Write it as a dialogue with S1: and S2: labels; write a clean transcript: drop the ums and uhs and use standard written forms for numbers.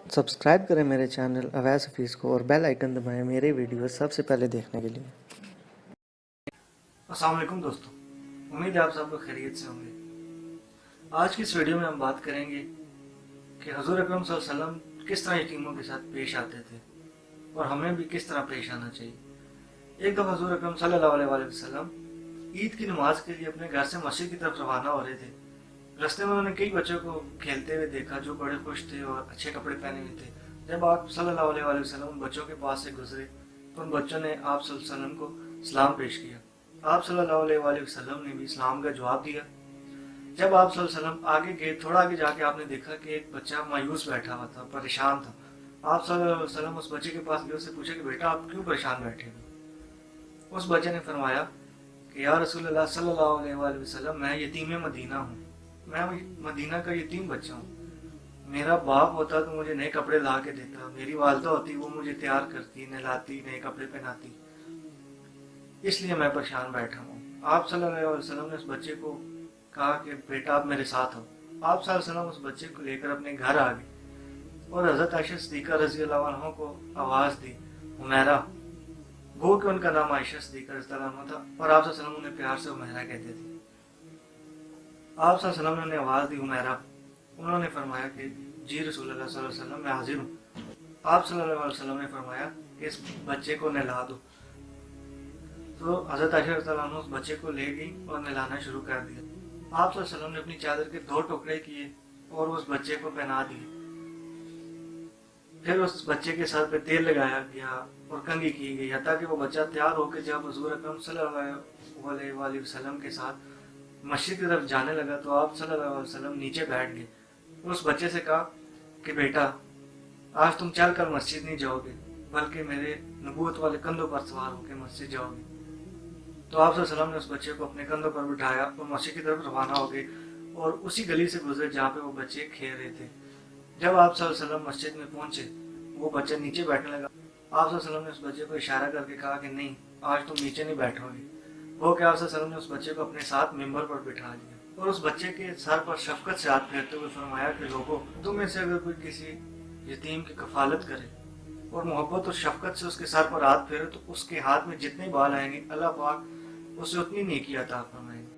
S1: Subscribe کریں میرے channel Owais Hafeez کو اور بیل آئیکن دبائیں میرے ویڈیو سب سے پہلے دیکھنے کے لیے۔
S2: السلام علیکم دوستو، امید ہے آپ سب لوگ خیریت سے ہوں گے۔ آج کی اس ویڈیو میں ہم بات کریں گے کہ حضور اکرم صلی اللہ علیہ وسلم کس طرح یتیموں کے ساتھ پیش آتے تھے اور ہمیں بھی کس طرح پیش آنا چاہیے۔ ایک دفعہ حضور اکرم صلی اللہ علیہ وسلم عید کی نماز کے لیے اپنے گھر سے مسجد کی طرف روانہ ہو رہے تھے۔ راستے میں انہوں نے کئی بچوں کو کھیلتے ہوئے دیکھا جو بڑے خوش تھے اور اچھے کپڑے پہنے ہوئے تھے۔ جب آپ صلی اللہ علیہ وسلم ان بچوں کے پاس سے گزرے تو ان بچوں نے آپ صلی اللہ علیہ وسلم کو سلام پیش کیا۔ آپ صلی اللہ علیہ وسلم نے بھی اسلام کا جواب دیا۔ جب آپ صلی اللہ علیہ وسلم آگے گئے، تھوڑا آگے جا کے آپ نے دیکھا کہ ایک بچہ مایوس بیٹھا ہوا تھا، پریشان تھا۔ آپ صلی اللہ علیہ وسلم اس بچے کے پاس گئے، اس سے پوچھا کہ بیٹا آپ کیوں پریشان بیٹھے ہو؟ اس بچے نے فرمایا کہ یا رسول اللہ صلی اللہ علیہ وسلم، میں یتیم مدینہ ہوں، میں مدینہ کا یتیم بچہ ہوں۔ میرا باپ ہوتا تو مجھے نئے کپڑے لا کے دیتا، میری والدہ ہوتی وہ مجھے تیار کرتی، نہلاتی، نئے کپڑے پہناتی، اس لیے میں پریشان بیٹھا ہوں۔ آپ صلی اللہ علیہ وسلم نے اس بچے کو کہا کہ بیٹا آپ میرے ساتھ ہو۔ آپ صلی اللہ علیہ وسلم اس بچے کو لے کر اپنے گھر آ گئے اور حضرت عائشہ صدیقہ رضی اللہ عنہ کو آواز دی، حمیرہ، گو کہ ان کا نام عائشہ صدیقہ رضی اللہ عنہ تھا اور آپ صلی اللہ علیہ وسلم انہیں پیار سے حمیرہ کہتے تھے۔ آپ صلی اللہ علیہ وسلم نے انہیں آواز دی، حمیرہ۔ انہوں نے فرمایا کہ جی رسول اللہ صلی اللہ علیہ وسلم، میں حاضر ہوں۔ آپ صلی اللہ علیہ وسلم نے فرمایا کہ اس بچے کو نہلا دو۔ تو حضرت عائشہ رضی اللہ عنہ اس بچے کو لے گئی اور نہلانا شروع کر دیا۔ آپ صلی اللہ علیہ وسلم نے اپنی چادر کے 2 ٹکڑے کیے اور اس بچے کو پہنا دیے۔ پھر اس بچے کے سر پہ تیل لگایا گیا اور کنگھی کی گئی، حتیٰ کہ وہ بچہ تیار ہو کے جب حضور اکرم صلی اللہ علیہ وسلم کے ساتھ مسجد کی طرف جانے لگا تو آپ صلی اللہ علیہ وسلم نیچے بیٹھ گئے اور اس بچے سے کہا کہ بیٹا آج تم چل کر مسجد نہیں جاؤ گے بلکہ میرے نبوت والے کندھوں پر سوار ہو کے مسجد جاؤ گے۔ تو آپ صلی اللہ علیہ وسلم نے اس بچے کو اپنے کندھوں پر بٹھایا اور مسجد کی طرف روانہ ہو گئے اور اسی گلی سے گزرے جہاں پہ وہ بچے کھیل رہے تھے۔ جب آپ صلی اللہ علیہ وسلم مسجد میں پہنچے، وہ بچہ نیچے بیٹھنے لگا۔ آپ صلی اللہ علیہ وسلم نے اس بچے کو اشارہ کر کے کہا کہ نہیں، آج تم نیچے نہیں بیٹھو گے۔ وہ کہ آپ صلی اللہ علیہ وسلم نے اس بچے کو اپنے ساتھ ممبر پر بٹھا لیا اور اس بچے کے سر پر شفقت سے ہاتھ پھیرتے ہوئے فرمایا کہ لوگوں، تم میں سے اگر کوئی کسی یتیم کی کفالت کرے اور محبت اور شفقت سے اس کے سر پر ہاتھ پھیرے تو اس کے ہاتھ میں جتنے بال آئیں گے اللہ پاک اسے اتنی نیکی عطا فرمائیں گے۔